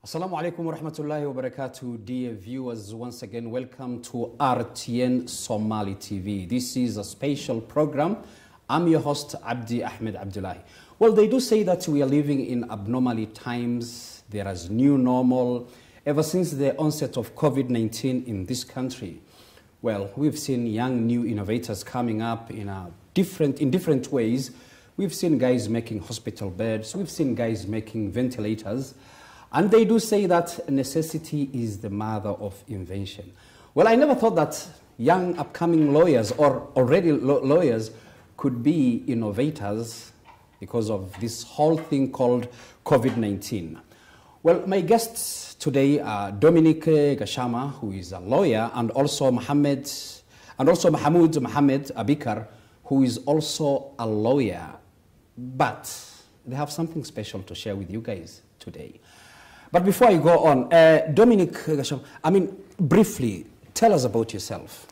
Assalamu alaikum wa rahmatullahi wa barakatuh, dear viewers. Once again, welcome to RTN Somali TV. This is a special program. I'm your host, Abdi Ahmed Abdullahi. Well, they do say that we are living in abnormal times. There is new normal. Ever since the onset of COVID-19 in this country, well, we've seen young new innovators coming up in different ways. We've seen guys making hospital beds. We've seen guys making ventilators. And they do say that necessity is the mother of invention. Well, I never thought that young upcoming lawyers or already lawyers could be innovators because of this whole thing called COVID-19. Well, my guests today are Dominic Gashama, who is a lawyer, and also Mahmoud Mohammed Abikar, who is also a lawyer. But they have something special to share with you guys today. But before I go on, Dominic Gasham, briefly, tell us about yourself.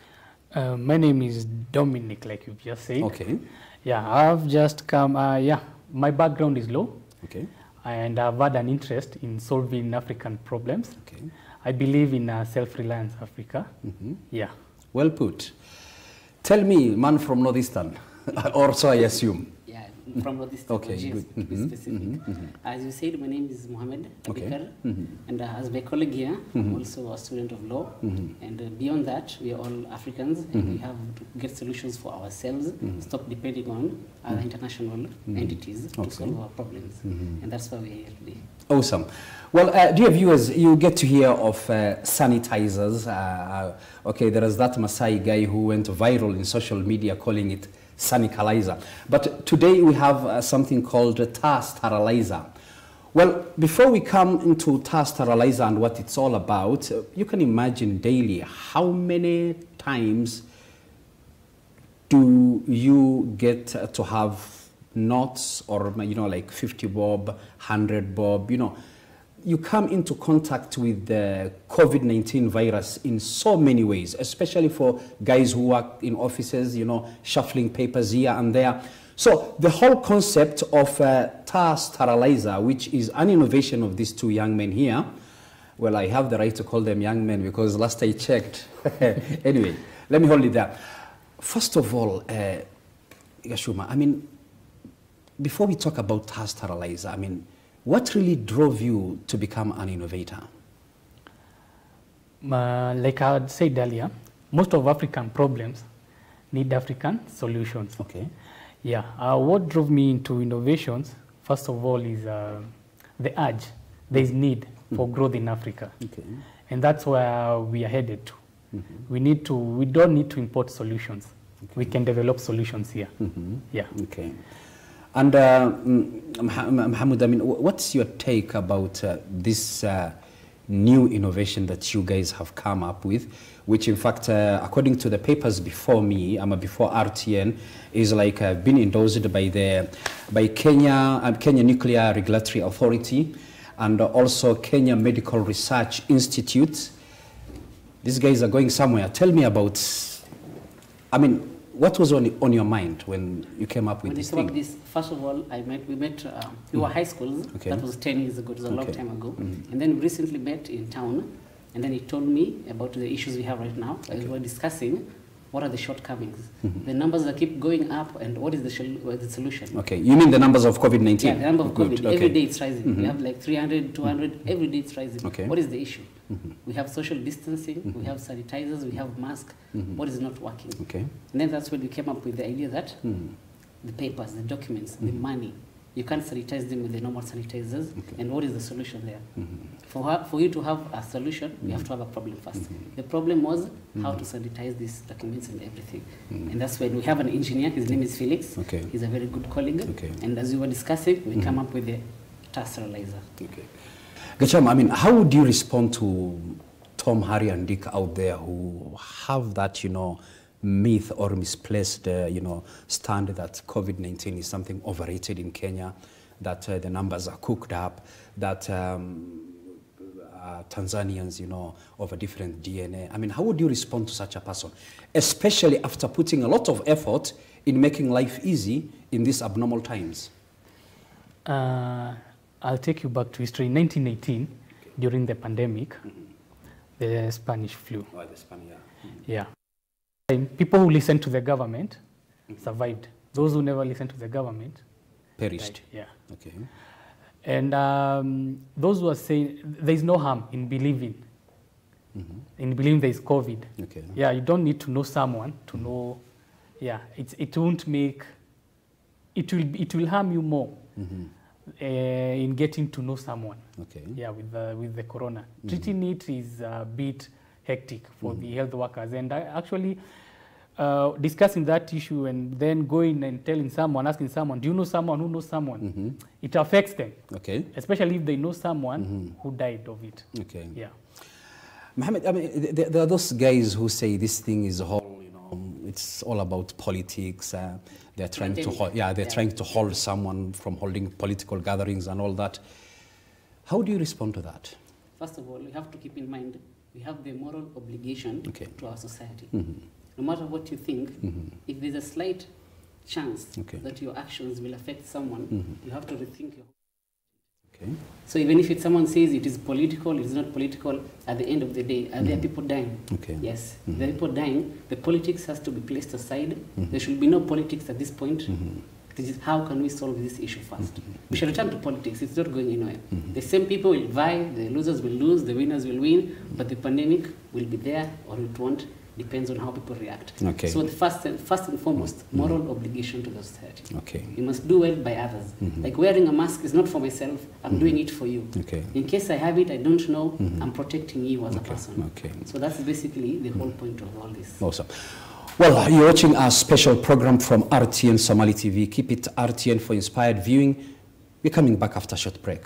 My name is Dominic, like you've just said. Okay. Yeah, I've just come, my background is law. Okay. And I've had an interest in solving African problems. Okay. I believe in self-reliance Africa. Mm-hmm. Yeah. Well put. Tell me, man from Northeastern, or so I assume. From Northeastern, okay, good. To be specific. As you said, my name is Mohammed Abikar, and as my colleague here, I'm also a student of law. And beyond that, we are all Africans, and we have to get solutions for ourselves, stop depending on other international entities to solve our problems. And that's why we're here today. Awesome. Well, dear viewers, you get to hear of sanitizers. Okay, there is that Maasai guy who went viral in social media calling it sanitizer. But today we have something called a tar sterilizer. Well, before we come into tar sterilizer and what it's all about, you can imagine daily how many times do you get to have knots or, like 50 bob, 100 bob, You come into contact with the COVID-19 virus in so many ways, especially for guys who work in offices, shuffling papers here and there. So the whole concept of tar sterilizer, which is an innovation of these two young men here, well, I have the right to call them young men because last I checked. Anyway, let me hold it there. First of all, Gashuma, before we talk about tar sterilizer, what really drove you to become an innovator? Like I had said earlier, most of African problems need African solutions. Okay. Yeah. What drove me into innovations, first of all, is the urge. There is need for growth in Africa. Okay. And that's where we are headed to. We don't need to import solutions. Okay. We can develop solutions here. Yeah. Okay. And Mahmoud, what's your take about this new innovation that you guys have come up with, which in fact, according to the papers before me, before RTN, is been endorsed by Kenya Nuclear Regulatory Authority and also Kenya Medical Research Institute. These guys are going somewhere. Tell me about, what was on your mind when you came up with this thing? First of all, we were high schools. Okay. That was 10 years ago. It was a long time ago. And then we recently met in town, and then he told me about the issues we have right now. We were discussing what are the shortcomings. The numbers that keep going up, and what is the solution? Okay, you mean the numbers of COVID-19? Yeah, the number of COVID. Okay. Every day it's rising. We have like 300, 200, every day it's rising. Okay. What is the issue? We have social distancing, we have sanitizers, we have masks. What is not working? Okay. And then that's when we came up with the idea that the papers, the documents, the money, you can't sanitize them with the normal sanitizers. Okay. And what is the solution there? For you to have a solution, you have to have a problem first. The problem was how to sanitize these documents and everything. And that's when we have an engineer, his name is Felix. Okay. He's a very good colleague. Okay. And as we were discussing, we come up with the tar sterilizer. Okay. Gacham, how would you respond to Tom, Harry, and Dick out there who have that, myth or misplaced, stand that COVID-19 is something overrated in Kenya, that the numbers are cooked up, that Tanzanians, of a different DNA. How would you respond to such a person, especially after putting a lot of effort in making life easy in these abnormal times? I'll take you back to history. In 1918, during the pandemic, the Spanish flu. Oh, the Spanish, Yeah. And people who listened to the government survived. Those who never listened to the government perished. died. Yeah. Okay. And those who are saying there is no harm in believing, in believing there is COVID. Okay. Yeah, you don't need to know someone to know. Yeah, it won't make. It will harm you more in getting to know someone. Okay. Yeah, with the corona, treating it is a bit hectic for the health workers, and actually. Discussing that issue and then going and telling someone, asking someone, do you know someone who knows someone? It affects them. Okay. Especially if they know someone who died of it. Okay. Yeah. Mohammed, I mean, there are those guys who say this thing is whole, you know, it's all about politics. They're trying to hold, they're trying to hold someone from holding political gatherings and all that. How do you respond to that? First of all, we have to keep in mind we have the moral obligation to our society. No matter what you think, if there's a slight chance that your actions will affect someone, you have to rethink your. Okay. So even if someone says it is political, it is not political, at the end of the day, are there people dying? Okay. Yes. If there are people dying, the politics has to be placed aside. There should be no politics at this point. This is how can we solve this issue first? We should return to politics. It's not going anywhere. The same people will vie, the losers will lose, the winners will win, but the pandemic will be there or it won't. Depends on how people react. Okay. So the first and foremost, moral obligation to the society. Okay. You must do well by others. Like wearing a mask is not for myself, I'm doing it for you. Okay. In case I have it, I don't know, I'm protecting you as a person. Okay. So that's basically the whole point of all this. Awesome. Well, you're watching our special program from RTN Somali TV. Keep it RTN for inspired viewing. We're coming back after a short break.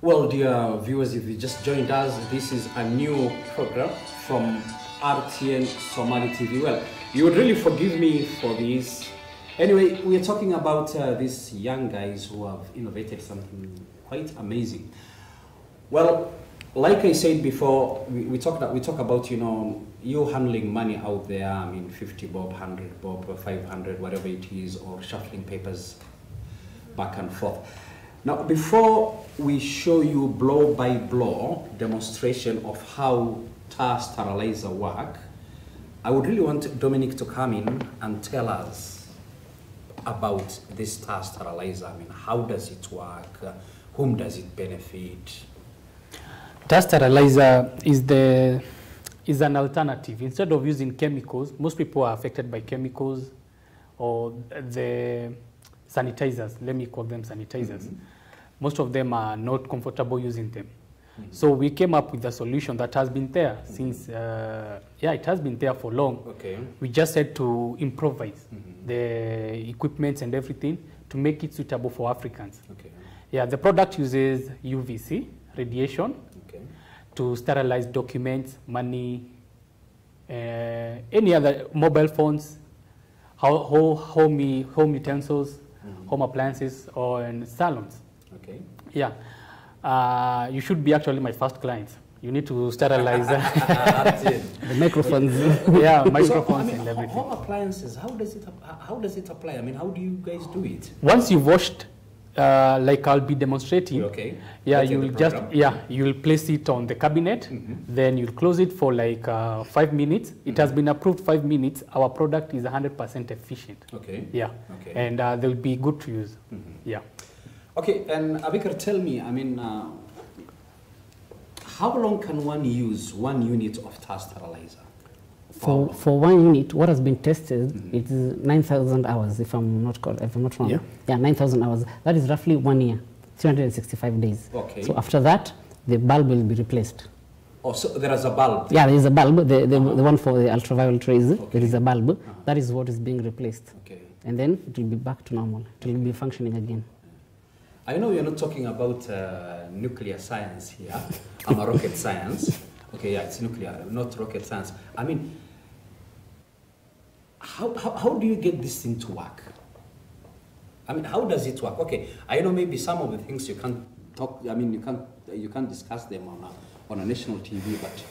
Well, dear viewers, if you just joined us, this is a new program from RTN Somali TV. Well, you would really forgive me for this. Anyway, we are talking about these young guys who have innovated something quite amazing. Well, like I said before, we talk about, you know, you handling money out there. I mean, 50 bob, 100 bob, 500, whatever it is, or shuffling papers back and forth. Now, before we show you blow-by-blow demonstration of how tar sterilizer work, I would really want Dominic to come in and tell us about this tar sterilizer. I mean, how does it work? Whom does it benefit? Tar sterilizer is an alternative. Instead of using chemicals, most people are affected by chemicals or the sanitizers. Let me call them sanitizers. Most of them are not comfortable using them. So we came up with a solution that has been there since, it has been there for long. Okay. We just had to improvise the equipment and everything to make it suitable for Africans. Okay. Yeah, the product uses UVC radiation to sterilize documents, money, any other mobile phones, home utensils, home appliances, or in salons. Okay. Yeah. You should be actually my first client. You need to sterilize the microphones. Yeah, microphones and everything. Home appliances, how does it apply? I mean, how do you guys do it? Once you've washed, like I'll be demonstrating. Okay. Yeah, you'll place it on the cabinet. Then you'll close it for like 5 minutes. It has been approved 5 minutes. Our product is 100% efficient. Okay. Yeah. Okay. And they'll be good to use. Yeah. Okay, and Abikar, tell me, I mean, how long can one use 1 unit of tar sterilizer? For 1 unit, what has been tested, it is 9,000 hours, if I'm not wrong. Yeah, 9,000 hours. That is roughly 1 year, 365 days. Okay. So after that, the bulb will be replaced. Oh, so there is a bulb? Yeah, there is a bulb, the one for the ultraviolet rays, there is a bulb. That is what is being replaced. Okay. And then it will be back to normal. It will be functioning again. I know you're not talking about nuclear science here. I'm a rocket science. Okay, yeah, it's nuclear, not rocket science. I mean, how do you get this thing to work? I mean, how does it work? Okay, I know maybe some of the things you can't talk. I mean, you can't discuss them on a national TV. But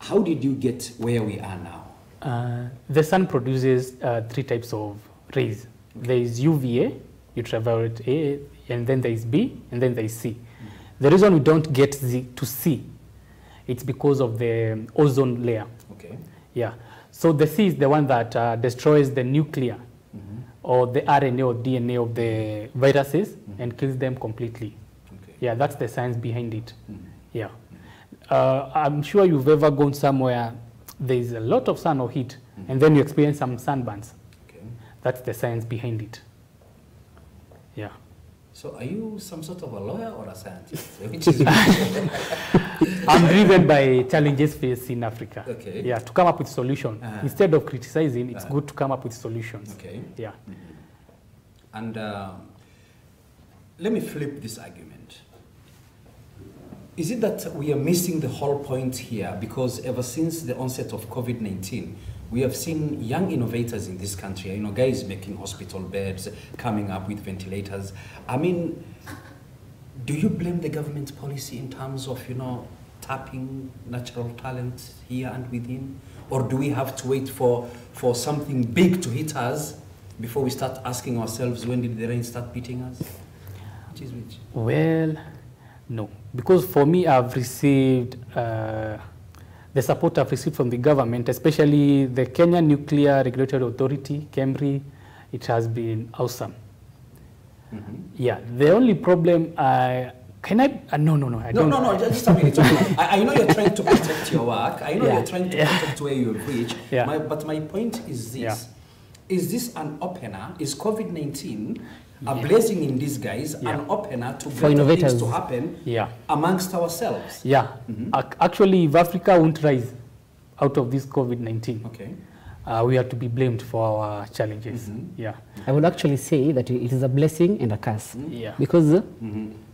how did you get where we are now? The sun produces 3 types of rays. There is UVA, ultraviolet A, and then there is B, and then there is C. The reason we don't get to C, it's because of the ozone layer. Okay. Yeah. So the C is the one that destroys the nuclear or the RNA or DNA of the viruses and kills them completely. Okay. Yeah, that's the science behind it. Yeah. I'm sure you've ever gone somewhere, there's a lot of sun or heat, and then you experience some sunburns. Okay. That's the science behind it. Yeah. So are you some sort of a lawyer or a scientist? Which is I'm driven by challenges faced in Africa. Okay. Yeah, to come up with solutions. Instead of criticizing, it's good to come up with solutions. Okay. Yeah. And let me flip this argument. Is it that we are missing the whole point here? Because ever since the onset of COVID-19, we have seen young innovators in this country, you know, guys making hospital beds, coming up with ventilators. I mean, do you blame the government policy in terms of, you know, tapping natural talent here and within? Or do we have to wait for something big to hit us before we start asking ourselves, when did the rain start beating us? Which is which? Well, no. Because for me, I've received the support I've received from the government, especially the Kenya Nuclear Regulatory Authority, KEMRI. It has been awesome. Yeah, the only problem, no, I don't. No, just a minute. I know you're trying to protect your work. I know you're trying to protect where you reach. Yeah. But my point is this. Yeah. Is this an opener? Is COVID-19 a blessing in disguise, an opener to for innovators things to happen amongst ourselves? Yeah. Actually, if Africa won't rise out of this COVID-19, we are to be blamed for our challenges. Yeah. I would actually say that it is a blessing and a curse. Yeah. Because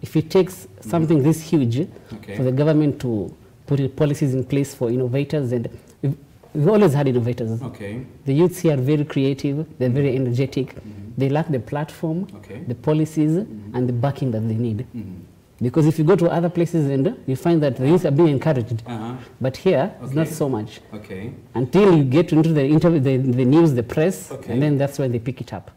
if it takes something this huge for the government to put policies in place for innovators, and we've always had innovators. The youths here are very creative, they're very energetic. They lack the platform, the policies, and the backing that they need. Because if you go to other places and you find that the youth are being encouraged, but here it's not so much. Until you get into the interview, the news, the press, and then that's when they pick it up.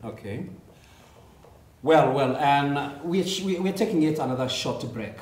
Well, and we're taking yet another short break.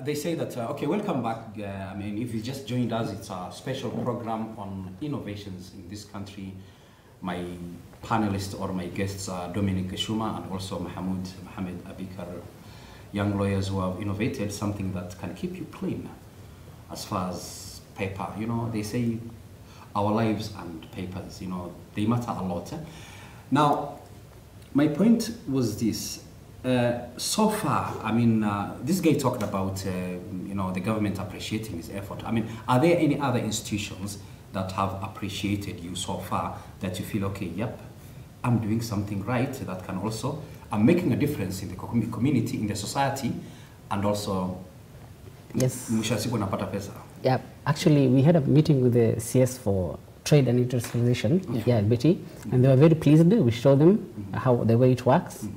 they say that, okay, welcome back. I mean, if you just joined us, it's a special program on innovations in this country. My panelists or my guests are Dominic Gashuma and also Mohamed Abikar, young lawyers who have innovated something that can keep you clean as far as paper. You know, they say our lives and papers, you know, they matter a lot. Now, my point was this. So far, I mean, this guy talked about, you know, the government appreciating his effort. I mean, are there any other institutions that have appreciated you so far that you feel, okay, yep, I'm doing something right that can also, I'm making a difference in the community, in the society, and also, yes. Napata pesa. Yeah, actually, we had a meeting with the CS for Trade and Industrialization, yeah, Betty, and they were very pleased. We showed them how the way it works.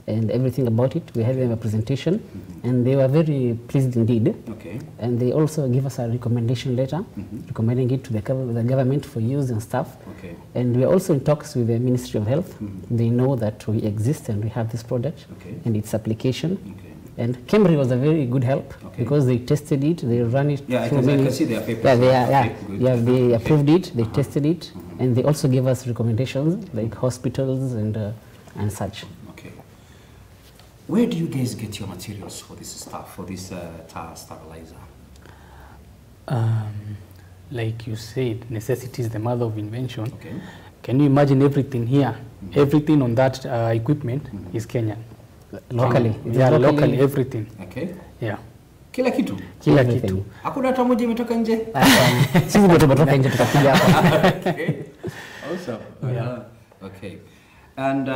And everything about it. We had them a presentation, and they were very pleased indeed. Okay. And they also give us a recommendation letter, recommending it to the government for use and stuff. Okay. And we are also in talks with the Ministry of Health. They know that we exist and we have this product and its application. Okay. And Cambridge was a very good help because they tested it, they ran it. Yeah, I can see their papers. Yeah, they approved it, they tested it, and they also gave us recommendations like hospitals and such. Where do you guys get your materials for this stuff, for this tar sterilizer? Like you said, necessity is the mother of invention. Okay. Can you imagine everything here? Everything on that equipment is Kenyan. Locally. Yeah, locally, everything. Okay. Yeah. Kila kitu? Kila kitu. Hakuna hata moja imetoka nje? Sisi ndio tumetoka nje tukakuja hapa. Okay. Awesome. Yeah. Okay. And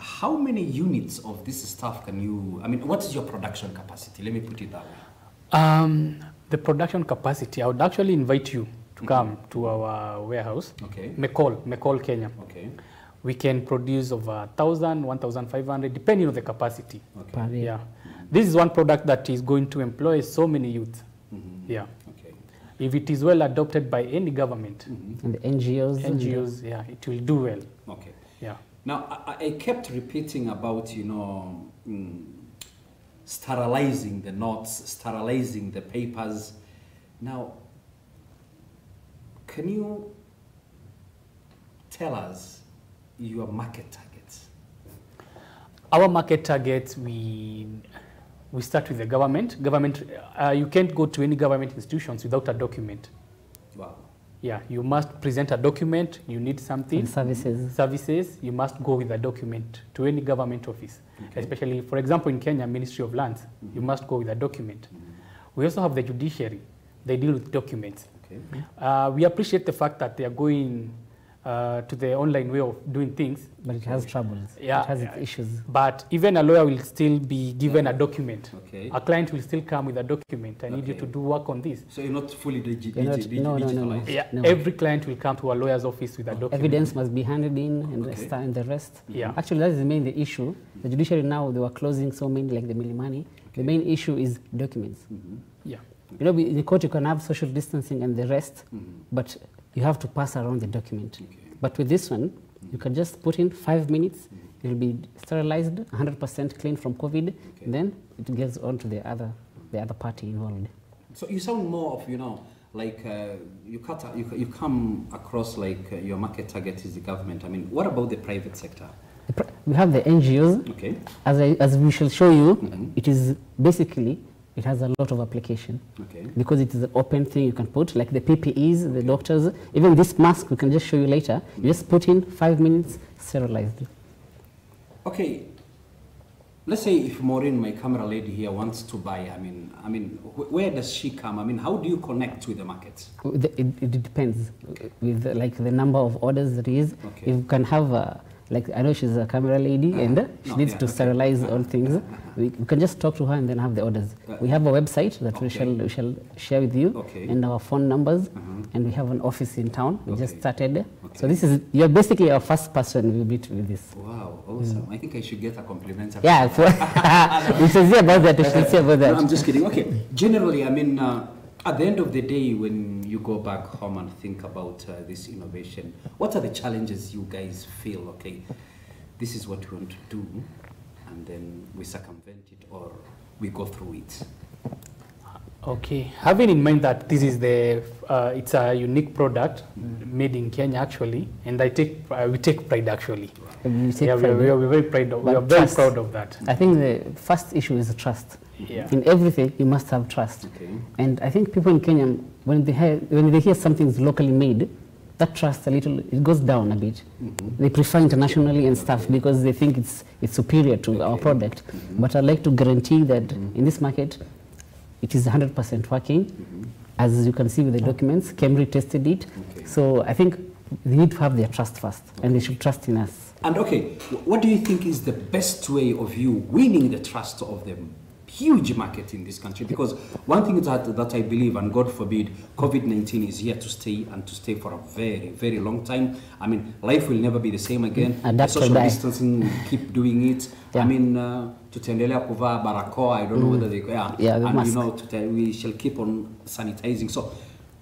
how many units of this stuff can you, I mean, what is your production capacity? Let me put it that way. The production capacity, I would actually invite you to come to our warehouse. Okay. McCall, Kenya. Okay. We can produce over 1,000, 1,500, depending on the capacity. Okay. Yeah. This is one product that is going to employ so many youth. Yeah. Okay. If it is well adopted by any government. And the NGOs. Yeah, it will do well. Okay. Yeah. Now, I kept repeating about, you know, sterilizing the notes, sterilizing the papers. Now, can you tell us your market targets? Our market targets, we start with the government. You can't go to any government institutions without a document. Wow. Yeah, you must present a document, you need something. And services. Services, you must go with a document to any government office. Okay. Especially, for example, in Kenya, Ministry of Lands, you must go with a document. We also have the judiciary. They deal with documents. Okay. We appreciate the fact that they are going to the online way of doing things. But it has troubles. Yeah, it has its issues. But even a lawyer will still be given a document. Okay. A client will still come with a document. I need you to do work on this. So you're not fully digitalized? No. Yeah, no. Every client will come to a lawyer's office with a document. Evidence must be handed in and the rest. Yeah. Actually, that is the main issue. The judiciary now, they were closing so many, like the Milimani. Okay. The main issue is documents. Yeah. You know, in the court you can have social distancing and the rest, but you have to pass around the document. Okay. But with this one, you can just put in 5 minutes, it will be sterilized, 100% clean from COVID, then it gets on to the other party involved. So you sound more of, you know, like you come across like your market target is the government. I mean, what about the private sector? We have the NGOs. Okay. As we shall show you, it is basically, it has a lot of application. Okay. Because it is an open thing you can put, like the PPEs, the doctors, even this mask we can just show you later. You just put in 5 minutes, sterilized. Okay. Let's say if Maureen, my camera lady here, wants to buy, I mean, where does she come? I mean, how do you connect with the market? It depends with like the number of orders there is. Okay. If you can have like I know she's a camera lady and she needs to sterilize all things. We can just talk to her and then have the orders. We have a website that we shall share with you and our phone numbers, and we have an office in town. We just started. So this is, you're basically our first person we meet with this. Wow, awesome. I think I should get a compliment. Yeah, we should see about that. We should see about that. No, I'm just kidding. Okay, generally, I mean, at the end of the day, when you go back home and think about this innovation, what are the challenges you guys feel, okay, this is what we want to do, and then we circumvent it, or we go through it? Okay, having in mind that this is it's a unique product made in Kenya actually, and we take pride actually. We're very proud of that. I think the first issue is trust. Yeah. In everything, you must have trust. Okay. And I think people in Kenya, when they hear something is locally made, that trust it goes down a bit. They prefer internationally and stuff because they think it's superior to our product. But I'd like to guarantee that in this market, it is 100% working. As you can see with the documents, Camry tested it. So I think they need to have their trust first, and they should trust in us. And okay, what do you think is the best way of you winning the trust of the huge market in this country? Because one thing that I believe, and God forbid, COVID-19 is here to stay, and to stay for a very, very long time. I mean, life will never be the same again. Social distancing, will keep doing it. Yeah. I mean, tutaendelea kuvaa barakoa, I don't know whether they and mask. You know, we shall keep on sanitizing. So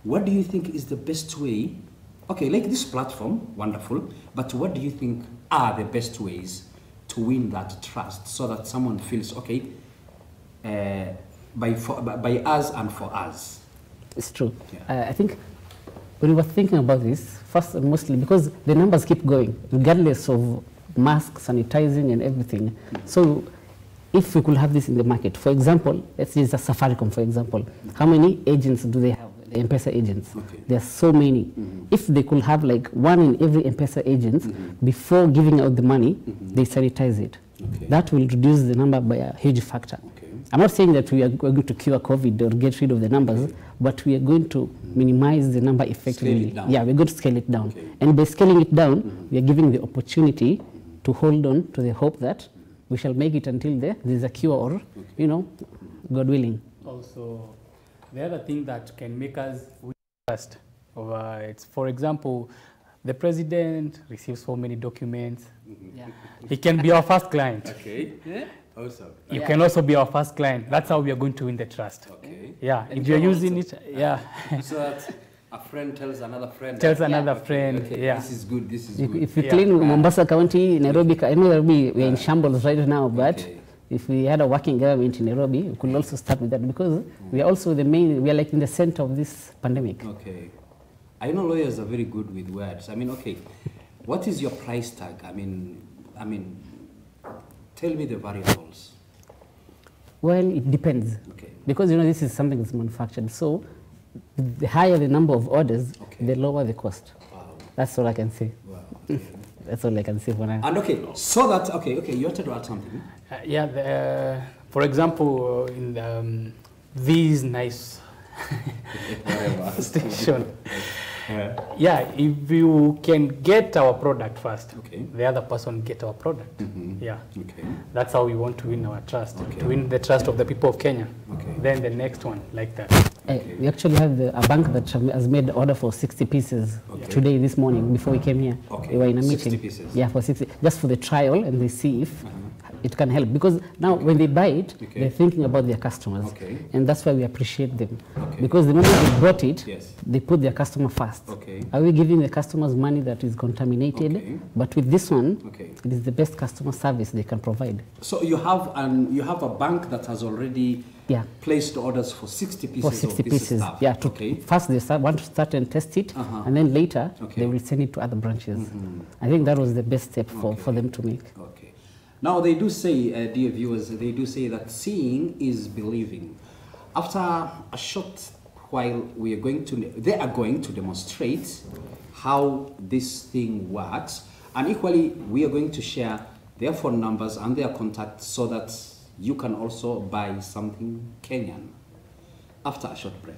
what do you think is the best way? Okay, like this platform, wonderful, but what do you think are the best ways to win that trust so that someone feels, okay, by us and for us? It's true. Yeah. I think when we were thinking about this, first mostly because the numbers keep going, regardless of masks, sanitizing and everything. So if we could have this in the market, for example, let's use a Safaricom, for example. How many agents do they have? The M-Pesa agents. There are so many. If they could have like one in every M-Pesa agent, before giving out the money, they sanitize it. That will reduce the number by a huge factor. I'm not saying that we are going to cure COVID or get rid of the numbers, but we are going to minimize the number effectively. Yeah, we're going to scale it down. And by scaling it down, we are giving the opportunity to hold on to the hope that we shall make it until there's a cure or, you know, God willing. Also, the other thing that can make us trust it's, for example, the president receives so many documents. He can be our first client. Okay. Yeah. Also. You can also be our first client. That's how we are going to win the trust. Okay. Yeah. And if you're using it, so that a friend tells another friend. Tells another friend. Okay. Yeah. This is good. This is good. If you clean Mombasa County, Nairobi, I know Nairobi, we're in shambles right now, but if we had a working government in Nairobi, we could also start with that because we are also we are like in the center of this pandemic. Okay. I know lawyers are very good with words. I mean, okay, what is your price tag? I mean, tell me the variables. Well, it depends. Okay. Because, you know, this is something that's manufactured. So the higher the number of orders, the lower the cost. Wow. That's all I can say. Wow. Okay. That's all I can say for now. And okay, so that, okay, you wanted to add something? For example, in these nice station. If you can get our product first, the other person get our product. That's how we want to win our trust, to win the trust of the people of Kenya. Then the next one, like that. We actually have a bank that has made an order for 60 pieces today, this morning, before we came here. We were in a meeting. 60 pieces? Yeah, for 60, just for the trial, and they see if it can help. Because now when they buy it, they're thinking about their customers. And that's why we appreciate them. Because the moment they brought it, they put their customer first. Are we giving the customers money that is contaminated? But with this one, it is the best customer service they can provide. So you have a bank that has already placed orders for 60 pieces for 60 of this pieces. stuff. Yeah, first they want to start and test it, and then later they will send it to other branches. I think that was the best step for them to make. Now they do say, dear viewers, they do say that seeing is believing. After a short while, they are going to demonstrate how this thing works, and equally we are going to share their phone numbers and their contacts so that you can also buy something Kenyan after a short break.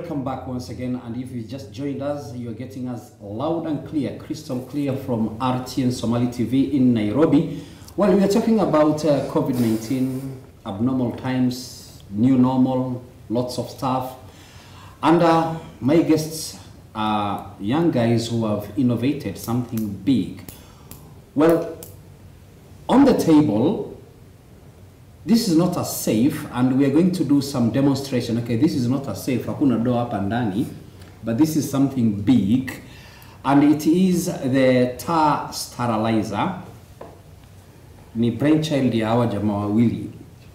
welcome back once again. And if you just joined us, you're getting us loud and clear, crystal clear from RTN Somali TV in Nairobi. Well, we are talking about COVID-19, abnormal times, new normal, lots of stuff. And my guests are young guys who have innovated something big. Well, on the table, this is not a safe, and we are going to do some demonstration. Okay, this is not a safe, hakuna door hapa ndani, but this is something big, and it is the tar sterilizer. Ni brainchild ya hawa jamaa wawili.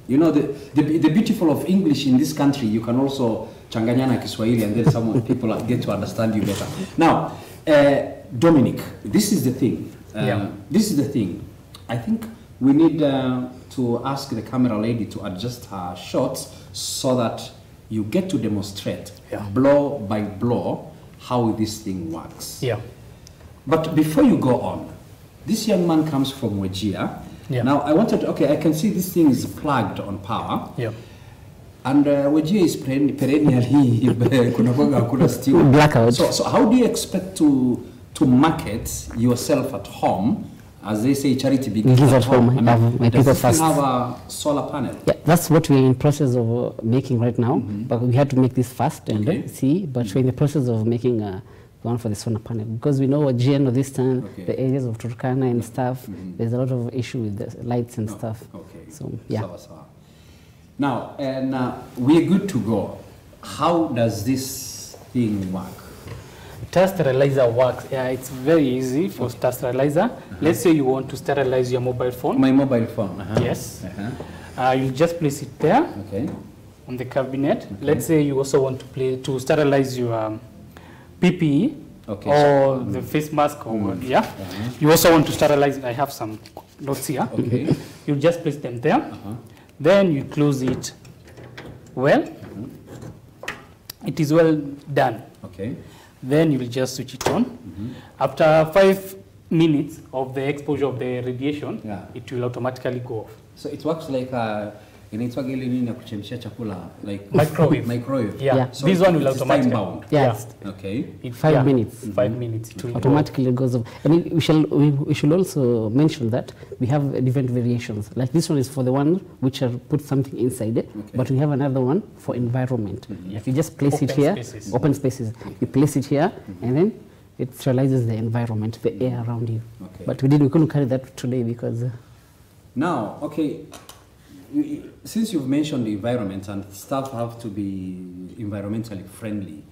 You know, the beautiful of English in this country, you can also changanyana Kiswahili, and then some people get to understand you better. Now, Dominic, this is the thing. This is the thing. I think we need to ask the camera lady to adjust her shots so that you get to demonstrate blow by blow how this thing works. Yeah. But before you go on, this young man comes from Wajir. Yeah. Now I wanted to, okay, I can see this thing is plugged on power. Yeah. And Wajir is perennially kuna steam. Blackout. So how do you expect to market yourself at home? As they say, charity begins at home. Does this thing have a solar panel? Yeah, that's what we're in process of making right now. But we had to make this fast and see. But we're in the process of making one for the solar panel, because we know at the end of this time, the areas of Turkana and stuff, there's a lot of issue with the lights and stuff. Okay. So yeah. Now, and we're good to go. How does this thing work? Tar sterilizer works. Yeah, it's very easy for tar sterilizer. Let's say you want to sterilize your mobile phone. My mobile phone. Yes. You just place it there on the cabinet. Let's say you also want to sterilize your PPE or the face mask or what. Yeah. You also want to sterilize. I have some notes here. You just place them there. Then you close it. Well, it is well done. Okay. Then you will just switch it on. After 5 minutes of the exposure of the radiation, it will automatically go off. So it works like like microwave. Yeah. So this one will automatically. automatically. Yes. Okay. In 5 minutes. 5 minutes. It will Automatically goes off. I mean, we should also mention that we have different variations. Like this one is for the one which are put something inside it, but we have another one for environment. If you just place it here, open spaces. You place it here, and then it sterilizes the environment, the air around you. But we couldn't carry that today because. Now, okay. Since you've mentioned the environment and staff have to be environmentally friendly,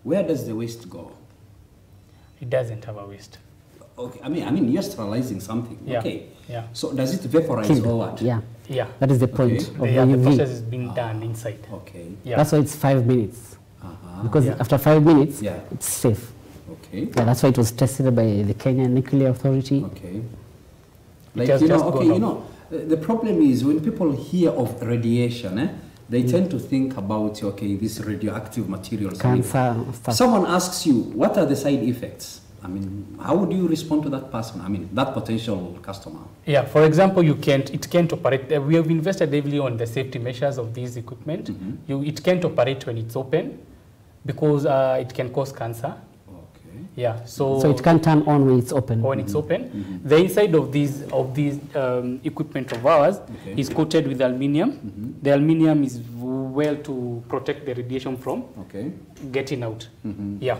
where does the waste go? It doesn't have a waste. Okay, I mean, you're sterilizing something. Yeah. Okay. Yeah. So does it vaporize or what? Yeah. Yeah. That is the point of the the UV. process is being done inside. Okay. Yeah. That's why it's 5 minutes. Because after 5 minutes, it's safe. Okay. Yeah, that's why it was tested by the Kenya Nuclear Authority. Okay. Like, you know, the problem is when people hear of radiation, they tend to think about, okay, this radioactive materials. Cancer, stuff. Someone asks you, what are the side effects? I mean, how would you respond to that person? I mean, that potential customer. Yeah, for example, it can't operate. We have invested heavily on the safety measures of this equipment. It can't operate when it's open because it can cause cancer. Yeah, so it can't turn on when it's open. When it's open, the inside of these equipment of ours is coated with aluminium. The aluminium is well to protect the radiation from getting out. Yeah.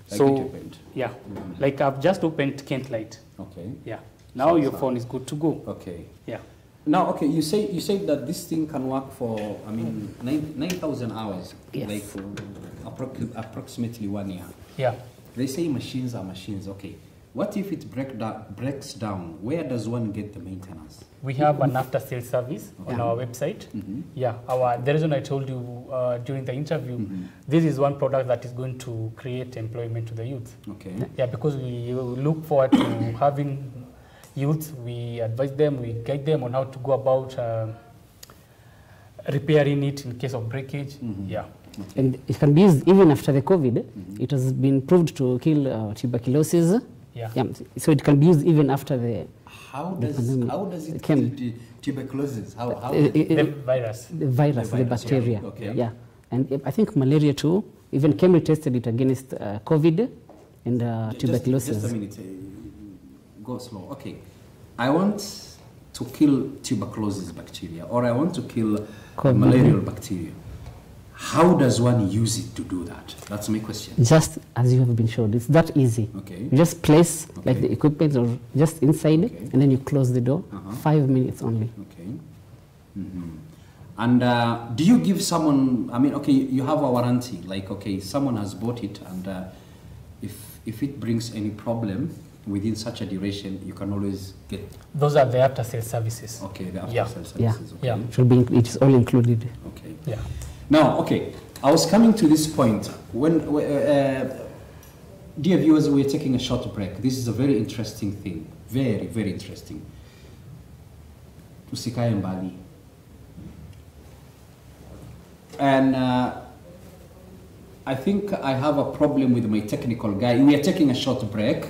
Like so like I've just opened Kent Light. Okay. Yeah. Now your phone is good to go. Okay. Yeah. Now, okay, you say that this thing can work for, I mean, 9,000 hours, like approximately 1 year. Yeah. They say machines are machines. Okay. What if it breaks down? Where does one get the maintenance? We have an after-sale service on our website. Yeah. The reason I told you during the interview, this is one product that is going to create employment to the youth. Okay. Yeah, because we look forward to having youth, we advise them, we guide them on how to go about repairing it in case of breakage. Yeah. And it can be used even after the COVID. It has been proved to kill tuberculosis. Yeah. So it can be used even after the. How does it kill tuberculosis? The virus. The bacteria. Okay. Yeah. And I think malaria too, even Kemri tested it against COVID and tuberculosis. Just a minute, go slow. Okay, I want to kill tuberculosis bacteria, or I want to kill malarial bacteria. How does one use it to do that? That's my question. Just as you have been shown, it's that easy. Okay. You just place like the equipment or just inside, and then you close the door. 5 minutes only. Okay. And do you give someone, I mean, okay, you have a warranty, like, okay, someone has bought it, and if it brings any problem within such a duration, you can always get... Those are the after-sales services. Okay, the after-sales services. Yeah, Okay. should be, it's all included. Okay. Yeah. Now, okay, I was coming to this point. When, dear viewers, we're taking a short break. This is a very interesting thing. Very, very interesting. Usikae mbali. And I think I have a problem with my technical guy. We are taking a short break.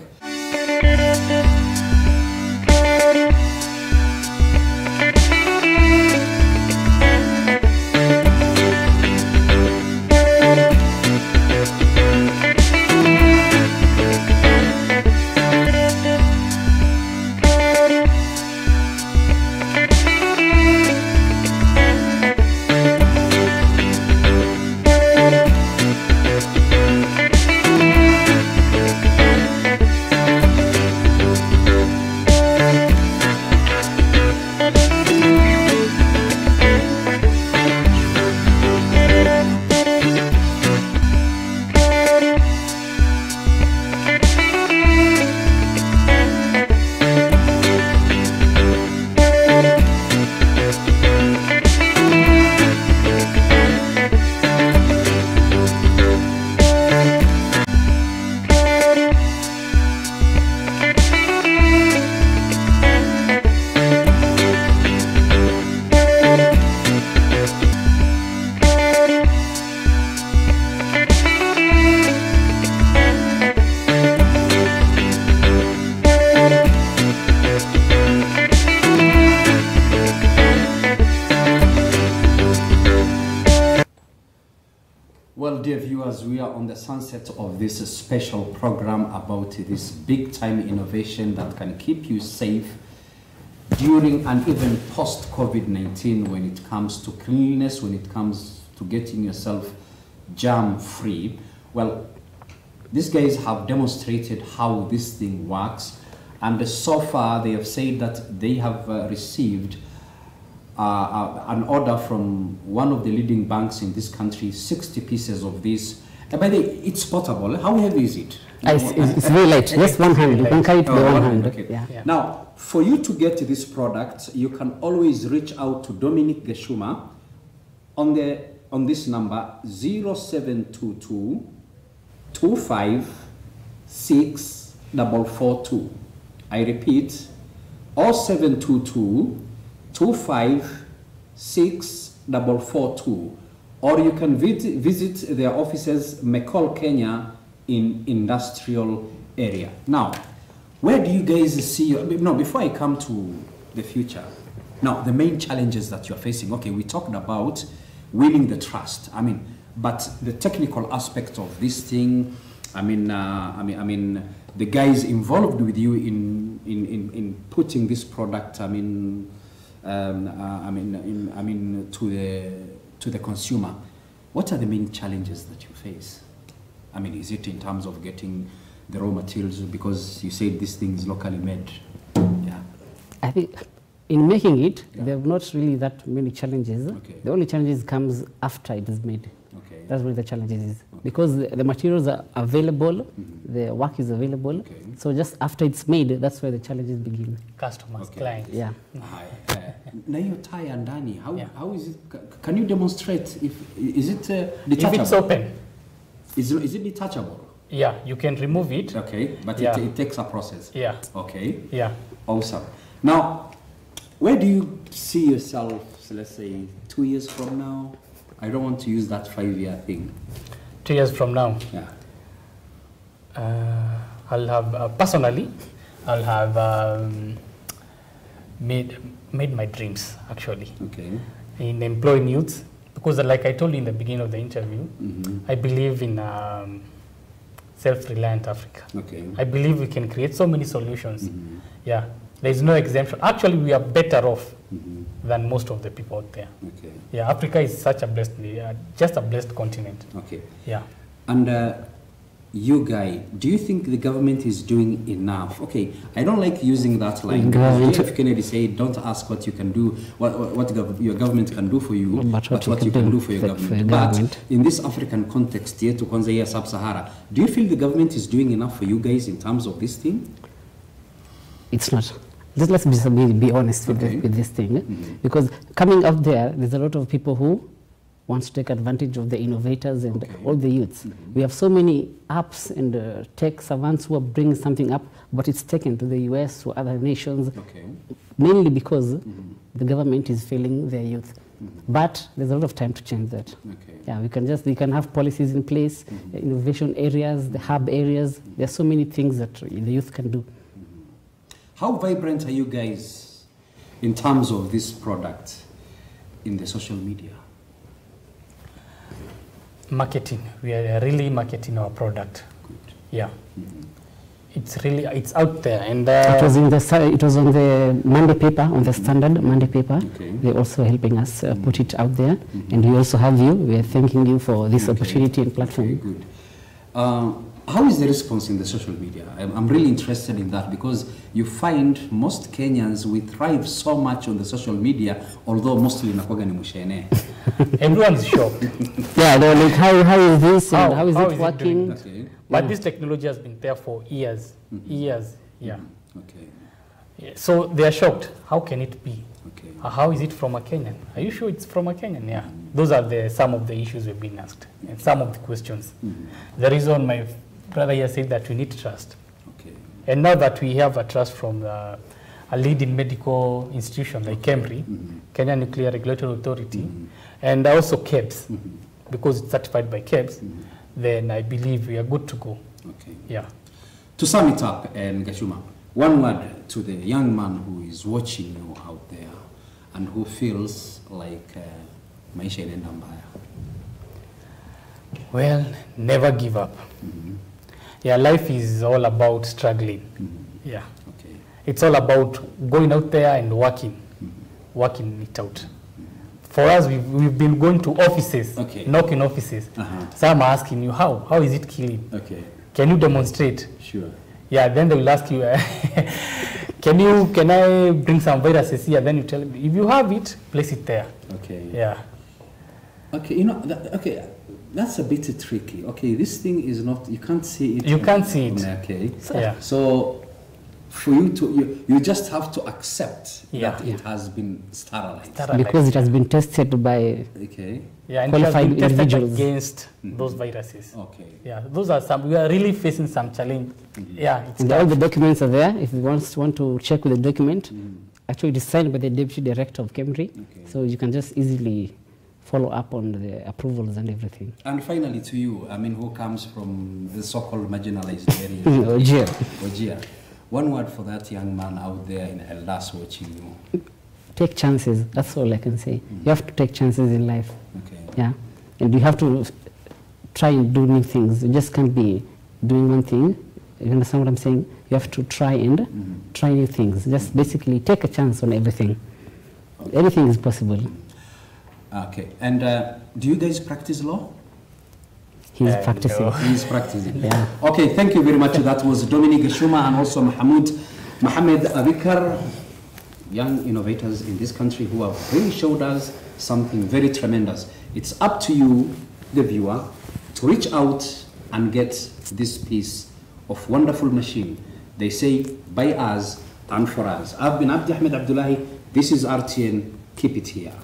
Well, dear viewers, we are on the sunset of this special program about this big-time innovation that can keep you safe during and even post-COVID-19 when it comes to cleanliness, when it comes to getting yourself germ-free. Well, these guys have demonstrated how this thing works, and so far they have said that they have received an order from one of the leading banks in this country, 60 pieces of this. By the way, it's portable. How heavy is it? It's very light, just one hand. You can carry it with one hand. Okay. Yeah. Now, for you to get this product, you can always reach out to Dominic Geshuma on this number 0722 256 442. I repeat, 0722 256 442. Or you can visit their offices, McCall, Kenya, in industrial area. Now, where do you guys see, before I come to the future, now the main challenges that you're facing, okay, we talked about winning the trust, but the technical aspect of this thing, the guys involved with you in putting this product, to the consumer, what are the main challenges that you face? Is it in terms of getting the raw materials, because you said this thing is locally made? Yeah. I think in making it, there are not really that many challenges. Okay. The only challenges comes after it is made. Okay. That's where the challenges is. Okay. Because the materials are available, the work is available. Okay. So just after it's made, that's where the challenges begin. Customers, clients. Yeah. Now you tie andani. How is it? Can you demonstrate? Is it detachable? If it's open. Is it detachable? Yeah, you can remove it. Okay, but it takes a process. Yeah. Okay. Yeah. Awesome. Now, where do you see yourself, let's say, 2 years from now? I don't want to use that 5-year thing. 2 years from now? Yeah. I'll have, personally, I'll have made my dreams, actually. Okay. In employing youths Because like I told you in the beginning of the interview, I believe in self-reliant Africa. Okay. I believe we can create so many solutions. Yeah, there is no exemption. Actually, we are better off than most of the people out there. Okay. Yeah, Africa is such a blessed, just a blessed continent. Okay. Yeah. And you guy, do you think the government is doing enough? Okay, I don't like using that line. F. Kennedy said, "Don't ask what you can do, what your government can do for you, but what you can do for your government." But in this African context, here to Kwanzaa Sub-Sahara, do you feel the government is doing enough for you guys in terms of this thing? It's not. Just let's be honest with, with this thing, because coming out there, there's a lot of people who want to take advantage of the innovators and all the youths. We have so many apps and tech savants who are bringing something up, but it's taken to the US or other nations, mainly because the government is failing their youth. But there's a lot of time to change that. Yeah, we can have policies in place, innovation areas, the hub areas. There's so many things that the youth can do. How vibrant are you guys in terms of this product in the social media? Marketing. We are really marketing our product. Good. Yeah. It's out there, and it was on the Monday paper, on the Standard Monday paper. They're also helping us put it out there, and we also have you. We are thanking you for this opportunity and platform. Good. How is the response in the social media? I'm really interested in that, because you find most Kenyans, we thrive so much on the social media, although mostly nakwaga ni mushene. Everyone's shocked. Yeah, they're like, how is this and how is it working? But this technology has been there for years. Years, yeah. Okay. Yeah, so they are shocked. How can it be? How is it from a Kenyan? Are you sure it's from a Kenyan? Yeah. Those are some of the issues we've been asked, and some of the questions. The reason my brother here said that we need trust. And now that we have a trust from a leading medical institution like KEMRI, Kenya Nuclear Regulatory Authority, and also KEBS, because it's certified by KEBS, then I believe we are good to go. Yeah. To sum it up, Gashuma, one word to the young man who is watching you out there and who feels like maisha inaenda mbaya. Well, never give up. Yeah, life is all about struggling. Yeah. It's all about going out there and working it out. For us, we've been going to offices, knocking offices. Some are asking you, how is it killing? Can you demonstrate? Sure. Yeah, then they will ask you, can I bring some viruses here? Then you tell them, if you have it, place it there. Yeah. You know, that's a bit tricky. This thing is not, you can't see it. You can't see it. So for you to, you just have to accept that it has been sterilized. Because it has been tested by and qualified it has been individuals against those viruses. Yeah, those are some, we are really facing some challenge. Yeah. And all the documents are there. If you want to check with the document, actually it is signed by the Deputy Director of KEMRI. So you can just easily follow up on the approvals and everything. And finally to you, I mean, who comes from the so-called marginalized areas? Ojia. One word for that young man out there in Eldas watching you. Take chances. That's all I can say. You have to take chances in life. Yeah. And you have to try and do new things. You just can't be doing one thing. You understand what I'm saying? You have to try and try new things. Just basically take a chance on everything. Anything is possible. And do you guys practice law? He's practicing. No. He's practicing. Yeah. Okay, thank you very much. That was Dominic Gashuma and also Mohamed Abikar, young innovators in this country who have really showed us something very tremendous. It's up to you, the viewer, to reach out and get this piece of wonderful machine. They say by us and for us. I've been Abdi Ahmed Abdullahi. This is RTN. Keep it here.